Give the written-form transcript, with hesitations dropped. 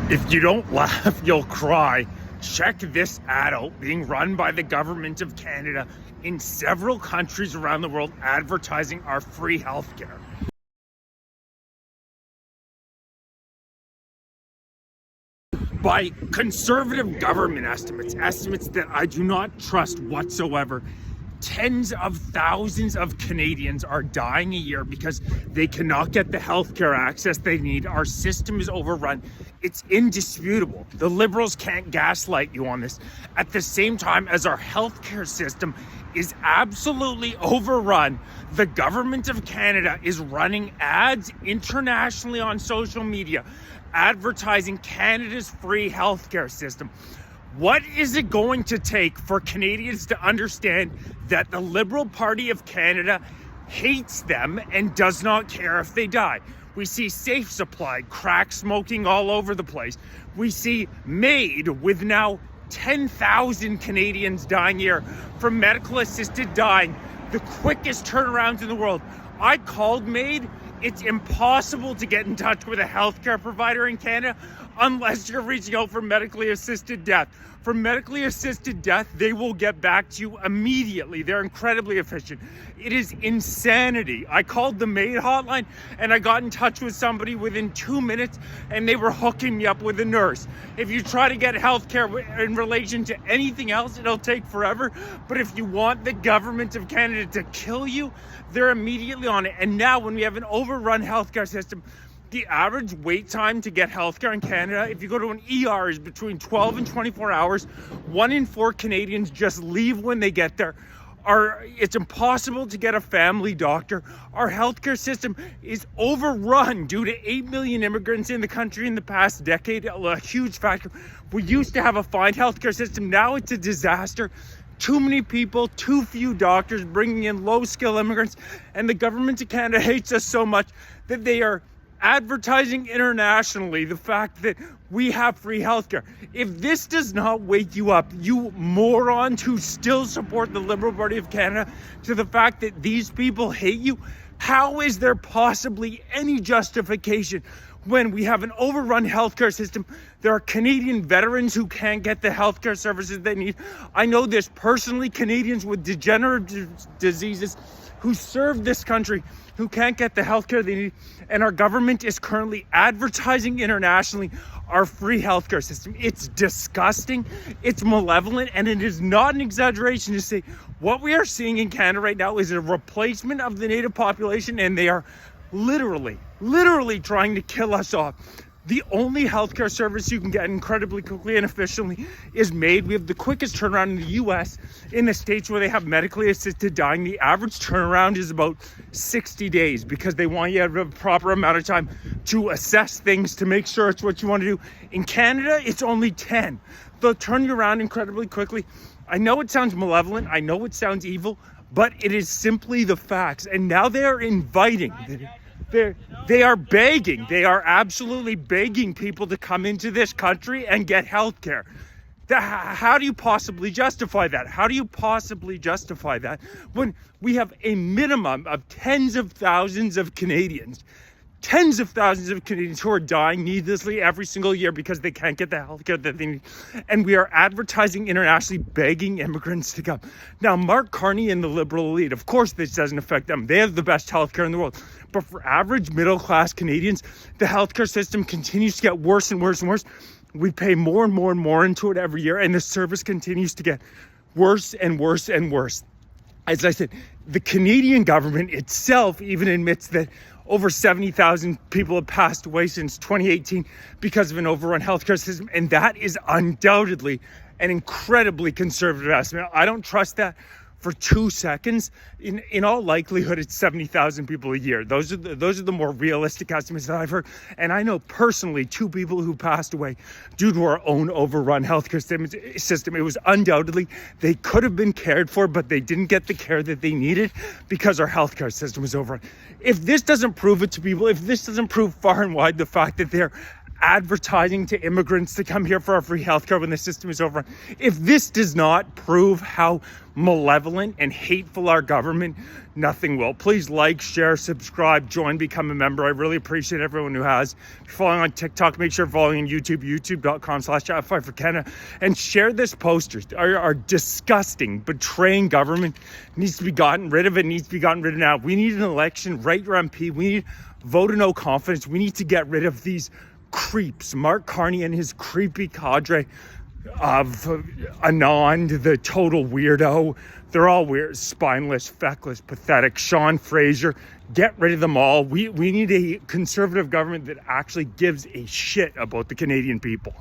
If you don't laugh, you'll cry. Check this ad out, being run by the government of Canada in several countries around the world, advertising our free healthcare. By conservative government estimates that I do not trust whatsoever, tens of thousands of Canadians are dying a year because they cannot get the healthcare access they need. Our system is overrun. It's indisputable. The Liberals can't gaslight you on this. At the same time as our healthcare system is absolutely overrun, the government of Canada is running ads internationally on social media advertising Canada's free healthcare system. What is it going to take for Canadians to understand that the Liberal Party of Canada hates them and does not care if they die? We see Safe Supply crack smoking all over the place. We see MAID with now 10,000 Canadians dying a year from medical assisted dying, the quickest turnarounds in the world. I called MAID. It's impossible to get in touch with a healthcare provider in Canada unless you're reaching out for medically assisted death. For medically assisted death, they will get back to you immediately. They're incredibly efficient. It is insanity. I called the MAID hotline and I got in touch with somebody within 2 minutes and they were hooking me up with a nurse. If you try to get healthcare in relation to anything else, it'll take forever. But if you want the government of Canada to kill you, they're immediately on it. And now when we have an overrun healthcare system, the average wait time to get healthcare in Canada, if you go to an ER, is between 12 and 24 hours. 1 in 4 Canadians just leave when they get there. It's impossible to get a family doctor. Our healthcare system is overrun due to 8 million immigrants in the country in the past decade, a huge factor. We used to have a fine healthcare system. Now it's a disaster. Too many people, too few doctors, bringing in low-skill immigrants. And the government of Canada hates us so much that they are advertising internationally the fact that we have free healthcare. If this does not wake you up, you morons who still support the Liberal Party of Canada, to the fact that these people hate you, how is there possibly any justification when we have an overrun healthcare system? There are Canadian veterans who can't get the healthcare services they need. I know this personally, Canadians with degenerative diseases who serve this country, who can't get the healthcare they need, and our government is currently advertising internationally our free healthcare system. It's disgusting, it's malevolent, and it is not an exaggeration to say what we are seeing in Canada right now is a replacement of the native population, and they are literally trying to kill us off. The only healthcare service you can get incredibly quickly and efficiently is MAID. We have the quickest turnaround in the US. In the states where they have medically assisted dying, the average turnaround is about 60 days because they want you to have a proper amount of time to assess things, to make sure it's what you want to do. In Canada, it's only 10. They'll turn you around incredibly quickly. I know it sounds malevolent. I know it sounds evil, but it is simply the facts. And now they are inviting... They are begging. They are absolutely begging people to come into this country and get health care. How do you possibly justify that? How do you possibly justify that when we have a minimum of tens of thousands of Canadians who are dying needlessly every single year because they can't get the healthcare that they need, and we are advertising internationally, begging immigrants to come. Now, Mark Carney and the Liberal elite, of course this doesn't affect them. They have the best healthcare in the world. But for average middle-class Canadians, the healthcare system continues to get worse and worse and worse. We pay more and more and more into it every year, and the service continues to get worse and worse and worse. As I said, the Canadian government itself even admits that over 70,000 people have passed away since 2018 because of an overrun healthcare system, and that is undoubtedly an incredibly conservative estimate. I don't trust that for 2 seconds. In all likelihood, it's 70,000 people a year. Those are the more realistic estimates that I've heard. And I know personally 2 people who passed away due to our own overrun healthcare system. It was undoubtedly, they could have been cared for, but they didn't get the care that they needed because our healthcare system was overrun. If this doesn't prove it to people, if this doesn't prove far and wide the fact that they're advertising to immigrants to come here for our free healthcare when the system is over. If this does not prove how malevolent and hateful our government, nothing will. Please like, share, subscribe, join, become a member. I really appreciate everyone who has. If you're following on TikTok, make sure you're following on YouTube, youtube.com/Chat5 for Canada, and share this poster. Our disgusting, betraying government needs to be gotten rid of. It needs to be gotten rid of now. We need an election. Write your MP. We need vote of no confidence. We need to get rid of these creeps, Mark Carney and his creepy cadre of Anand, the total weirdo. They're all weird, spineless, feckless, pathetic. Sean Fraser, get rid of them all. We need a conservative government that actually gives a shit about the Canadian people.